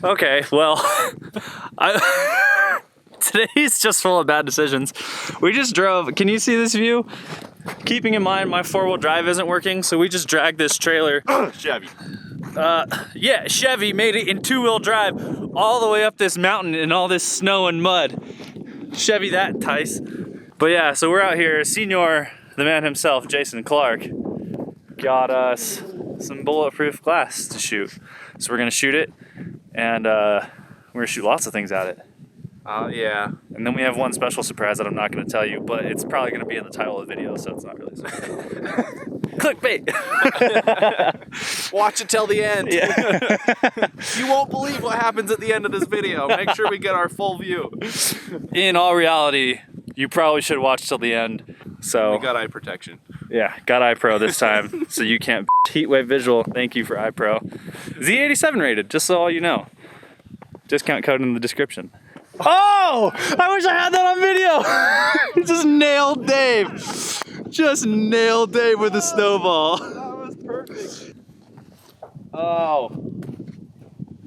Okay, well, today's just full of bad decisions. We just drove, can you see this view? Keeping in mind my 4-wheel drive isn't working, so we just dragged this trailer. Chevy. Yeah, Chevy made it in 2-wheel drive all the way up this mountain in all this snow and mud. Chevy that, Tice. But yeah, so we're out here. Senior, the man himself, Jason Clark, got us some bulletproof glass to shoot. So we're gonna shoot it, and we're gonna shoot lots of things at it. Yeah. And then we have one special surprise that I'm not gonna tell you, but it's probably gonna be in the title of the video, so it's not really clickbait. Watch it till the end. Yeah. You won't believe what happens at the end of this video. Make sure we get our full view. In all reality, you probably should watch till the end. So We got eye protection. yeah, got iPro this time, so you can't heatwave visual. Thank you for iPro. Z87 rated, just so all you know. Discount code in the description. Oh! I wish I had that on video! Just nailed Dave. Just nailed Dave with a snowball. That was perfect. Oh.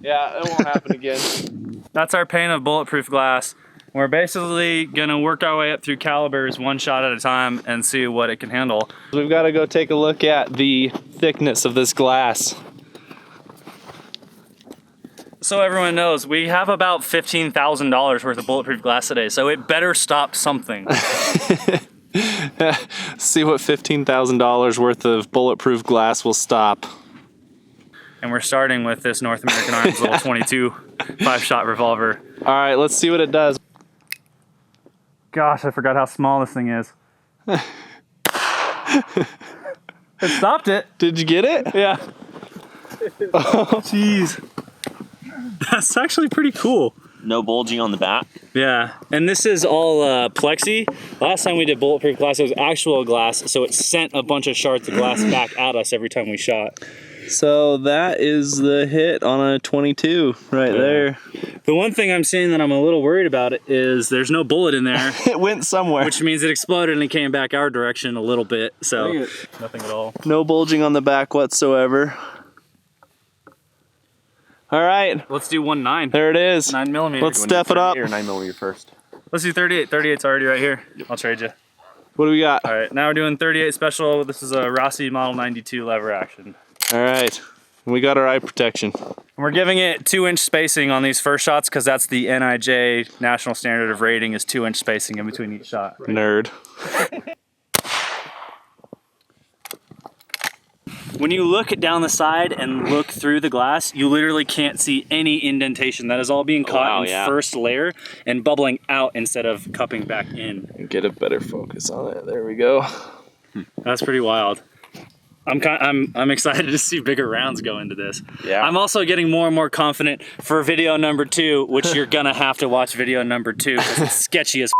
Yeah, it won't happen again. That's our pane of bulletproof glass. We're basically gonna work our way up through calibers one shot at a time and see what it can handle. We've got to go take a look at the thickness of this glass. So everyone knows, we have about $15,000 worth of bulletproof glass today, so it better stop something. See what $15,000 worth of bulletproof glass will stop. And we're starting with this North American Arms little 22 5-shot revolver. All right, let's see what it does. Gosh, I forgot how small this thing is. It stopped it. Did you get it? Yeah. Oh, jeez. That's actually pretty cool. No bulging on the back. Yeah, and this is all plexi. Last time we did bulletproof glass, it was actual glass, so it sent a bunch of shards of glass back at us every time we shot. So that is the hit on a 22 right there. The one thing I'm seeing that I'm a little worried about is there's no bullet in there. It went somewhere. Which means it exploded and it came back our direction a little bit, so nothing at all. No bulging on the back whatsoever. All right. Let's do 1.9. There it is. 9mm. Let's step it up. Or 9mm first. Let's do 38. 38's already right here. I'll trade you. What do we got? All right, now we're doing 38 special. This is a Rossi Model 92 lever action. All right. We got our eye protection. We're giving it 2-inch spacing on these first shots because that's the NIJ national standard of rating is 2-inch spacing in between each shot. Nerd. When you look down the side and look through the glass, you literally can't see any indentation. That is all being caught in first layer and bubbling out instead of cupping back in. Get a better focus on it. There we go. That's pretty wild. I'm excited to see bigger rounds go into this. Yeah. I'm also getting more and more confident for video number 2, which you're gonna have to watch video number 2 because it's sketchy as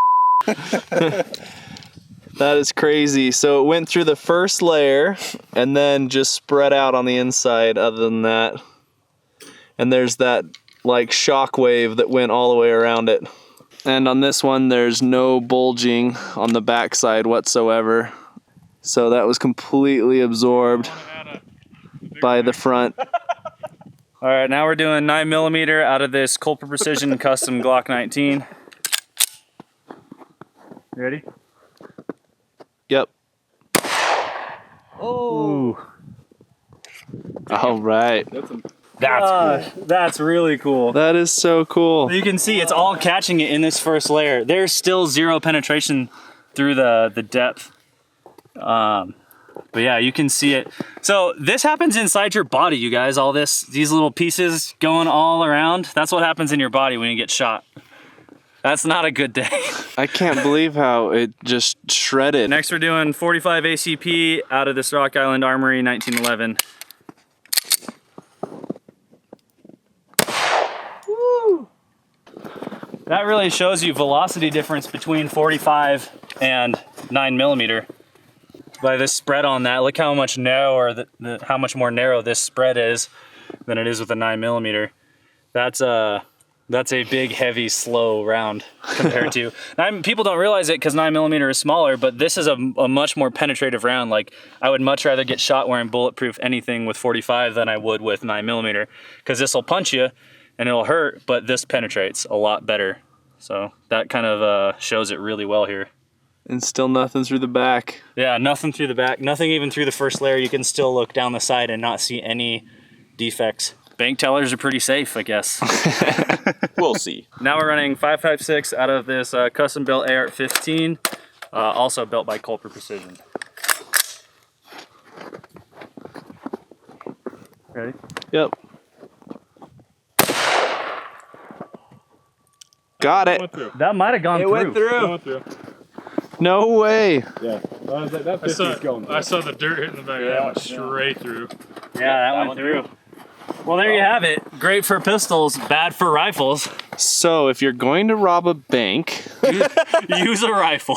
That is crazy. So it went through the first layer and then just spread out on the inside other than that. And there's that like shock wave that went all the way around it. And on this one, there's no bulging on the backside whatsoever. So that was completely absorbed by the front. All right, now we're doing 9mm out of this Culper Precision custom Glock 19. You ready? Yep. Oh. All right. That's cool. That's really cool. That is so cool. You can see it's all catching it in this first layer. There's still 0 penetration through the depth. But yeah, you can see it. So this happens inside your body, you guys. All these little pieces going all around. That's what happens in your body when you get shot. That's not a good day. I can't believe how it just shredded. Next we're doing 45 ACP out of this Rock Island Armory 1911. Woo! That really shows you velocity difference between 45 and 9mm. By this spread on that, look how much narrower, how much more narrow this spread is than it is with a 9mm. That's That's a big, heavy, slow round compared to. People don't realize it because 9mm is smaller, but this is a much more penetrative round. Like, I would much rather get shot wearing bulletproof anything with 45 than I would with 9mm, because this will punch you and it'll hurt, but this penetrates a lot better. So that kind of shows it really well here. And still nothing through the back. Yeah, nothing through the back, nothing even through the first layer. You can still look down the side and not see any defects. Bank tellers are pretty safe, I guess. We'll see. Now we're running 5.56 out of this custom built AR-15, also built by Culper Precision. Ready? Yep. Got it. That might have gone through. It went through. No way. Yeah. I saw the dirt hitting the back. Yeah, that went straight through. Yeah, that went through. Well, there you have it. Great for pistols, bad for rifles. So if you're going to rob a bank, use a rifle.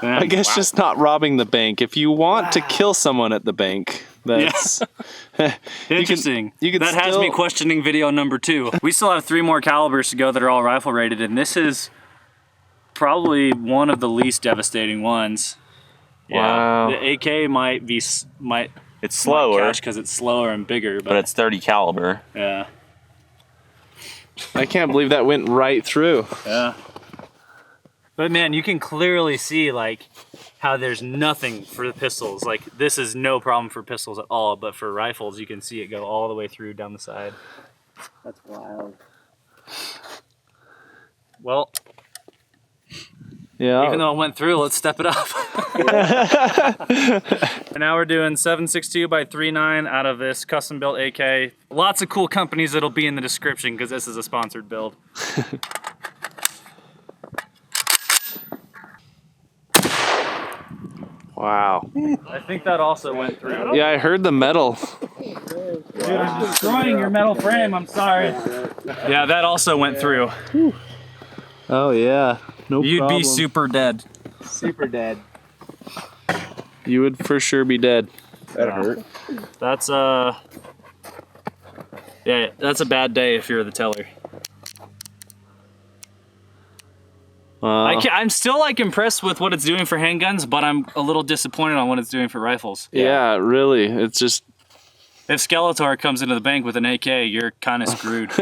I guess just not robbing the bank. If you want to kill someone at the bank, that's interesting. You can that has me questioning video number 2. We still have 3 more calibers to go that are all rifle rated, and this is probably one of the least devastating ones. Wow. Yeah, the AK might It's slower, because it's slower and bigger, but it's 30 caliber. Yeah. I can't believe that went right through. Yeah. But man, you can clearly see like how there's nothing for the pistols. Like this is no problem for pistols at all, but for rifles, you can see it go all the way through down the side. That's wild. Well, yeah. Even though it went through, let's step it up. And now we're doing 7.62 by 3.9 out of this custom built AK. Lots of cool companies that'll be in the description because this is a sponsored build. Wow. I think that also went through. Yeah, I heard the metal. Dude, I'm destroying your metal frame, I'm sorry. Yeah, that also went through. Oh yeah, no You'd problem. be super dead. Super dead. You would for sure be dead. That hurt. That's yeah, that's a bad day if you're the teller. I'm still like impressed with what it's doing for handguns, but I'm a little disappointed on what it's doing for rifles. Yeah, really. It's just if Skeletor comes into the bank with an AK, you're kind of screwed.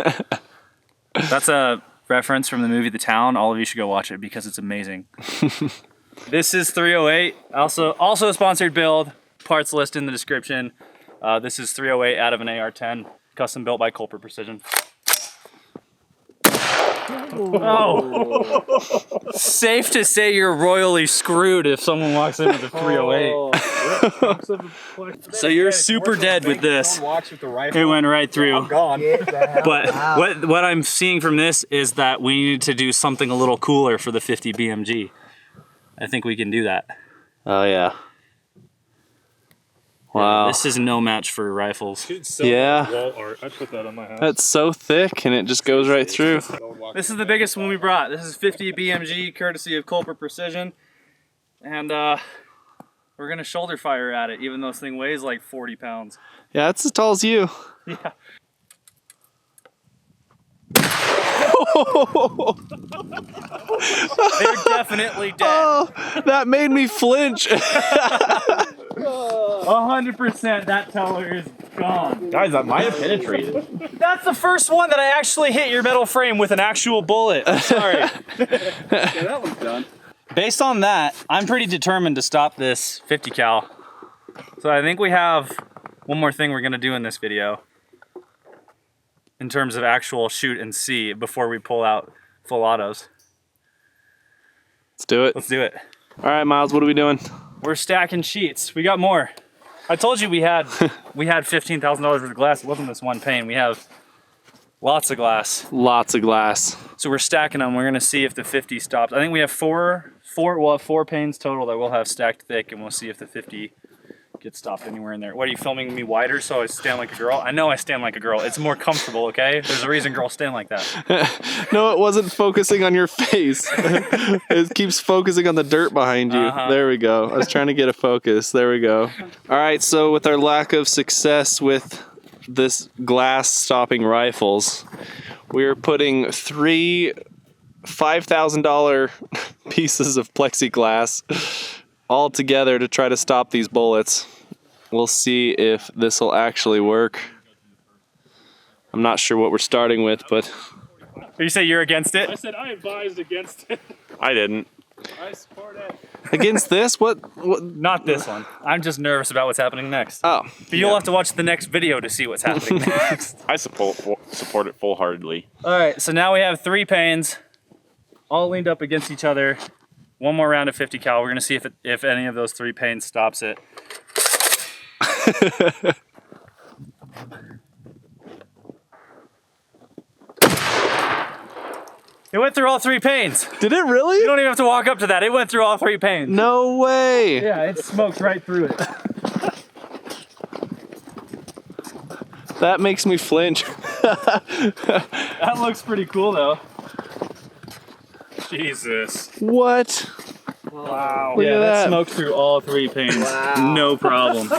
That's a reference from the movie The Town. All of you should go watch it because it's amazing. This is 308, also a sponsored build. Parts list in the description. This is 308 out of an AR-10, custom built by Culper Precision. Oh, safe to say you're royally screwed if someone walks in with a 308. So you're super dead with this. It went right through. I'm gone. But what I'm seeing from this is that we need to do something a little cooler for the 50 BMG. I think we can do that. oh yeah. Wow. This is no match for rifles. Yeah. Wall art. I put that on my house. That's so thick and it just goes right through. This is the biggest one we brought. This is 50 BMG, courtesy of Culper Precision. And we're gonna shoulder fire at it, even though this thing weighs like 40 pounds. Yeah, it's as tall as you. Yeah. They're definitely dead. Oh, that made me flinch. 100% that teller is gone. Guys, that might have penetrated. That's the first one that I actually hit your metal frame with an actual bullet. I'm sorry. Yeah, that one's done. Based on that, I'm pretty determined to stop this 50 cal. So I think we have one more thing we're gonna do in this video in terms of actual shoot and see before we pull out full autos. Let's do it. Let's do it. All right, Miles, what are we doing? We're stacking sheets. We got more. I told you we had $15,000 worth of glass. It wasn't this one pane. We have lots of glass. Lots of glass. So we're stacking them. We're gonna see if the 50 stops. I think we have four panes total that we'll have stacked thick, and we'll see if the 50 gets stopped anywhere in there. What, are you filming me wider so I stand like a girl? I know I stand like a girl. It's more comfortable, okay? There's a reason girls stand like that. No, it wasn't focusing on your face. It keeps focusing on the dirt behind you. There we go. I was trying to get a focus. There we go. All right, so with our lack of success with this glass stopping rifles, we're putting 3 $5,000 pieces of plexiglass all together to try to stop these bullets. We'll see if this will actually work. I'm not sure what we're starting with, but... You say you're against it? I said I advised against it. I didn't. I support it. Against this? What? Not this one. I'm just nervous about what's happening next. Oh. But you'll have to watch the next video to see what's happening next. I support it full-heartedly. All right, so now we have 3 panes all leaned up against each other. One more round of 50 cal. We're gonna see if any of those 3 panes stops it. It went through all 3 panes. Did it really? You don't even have to walk up to that. It went through all 3 panes. No way. Yeah, it smoked right through it. That makes me flinch. That looks pretty cool though. Jesus. What? Wow. Look Yeah, at that that. smoked through all 3 panes. Wow. No problem.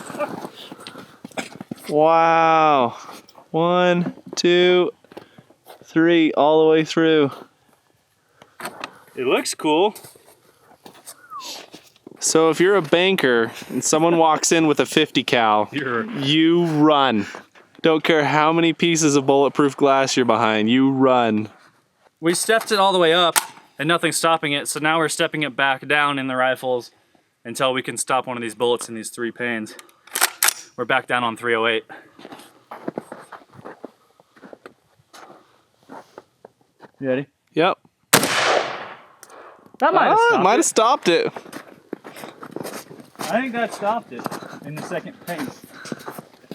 Wow. 1, 2, 3, all the way through. It looks cool. So if you're a banker and someone walks in with a 50 cal, you run. Don't care how many pieces of bulletproof glass you're behind, you run. We stepped it all the way up and nothing's stopping it, so now we're stepping it back down in the rifles until we can stop one of these bullets in these 3 panes. We're back down on 308. You ready? Yep. That might have stopped might it. have stopped it. I think that stopped it in the second pane.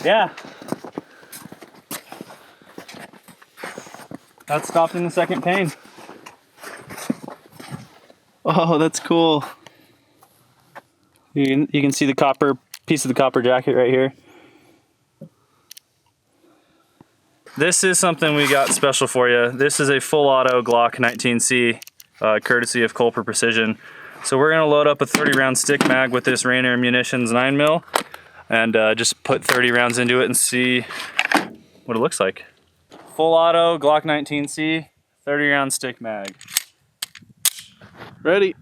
Yeah. That stopped in the second pane. Oh, that's cool. You can see the copper piece of the copper jacket right here. This is something we got special for you. This is a full auto Glock 19C, courtesy of Culper Precision. So we're gonna load up a 30 round stick mag with this Rainier Munitions 9mm and just put 30 rounds into it and see what it looks like. Full auto Glock 19C, 30 round stick mag. Ready?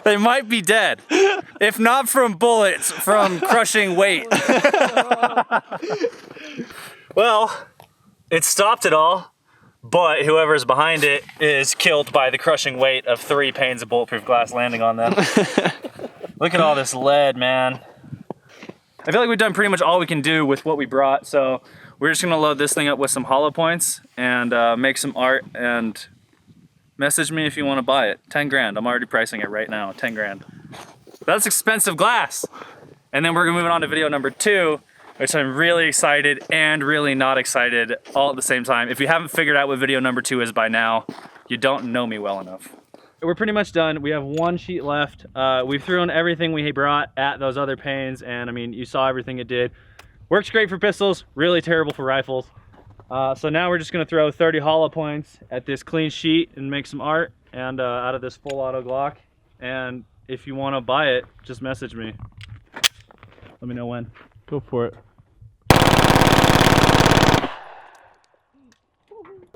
They might be dead. If not from bullets, from crushing weight. Well, it stopped it all, but whoever's behind it is killed by the crushing weight of 3 panes of bulletproof glass landing on them. Look at all this lead, man. I feel like we've done pretty much all we can do with what we brought, so we're just gonna load this thing up with some hollow points and make some art, and message me if you want to buy it. 10 grand. I'm already pricing it right now. 10 grand. That's expensive glass. And then we're gonna move on to video number 2, which I'm really excited and really not excited all at the same time. If you haven't figured out what video number 2 is by now, you don't know me well enough. We're pretty much done. We have 1 sheet left. We've thrown everything we brought at those other panes, and I mean, you saw everything it did. Works great for pistols, really terrible for rifles. So now we're just gonna throw 30 hollow points at this clean sheet and make some art and out of this full auto Glock. And if you wanna buy it, just message me. Let me know when. Go for it.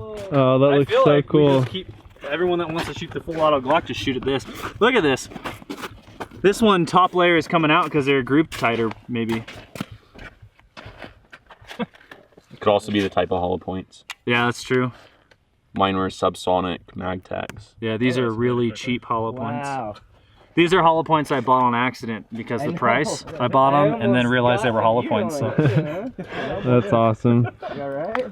Oh, that looks so cool. We just keep, everyone that wants to shoot the full auto Glock, just shoot at this. Look at this. This one, top layer is coming out because they're grouped tighter, maybe. It could also be the type of hollow points. Yeah, that's true. Mine were subsonic mag tags. Yeah, these are really cheap hollow points. Wow. These are hollow points I bought on accident because of the price. I bought them and then realized they were hollow points. So. That's awesome. You all right?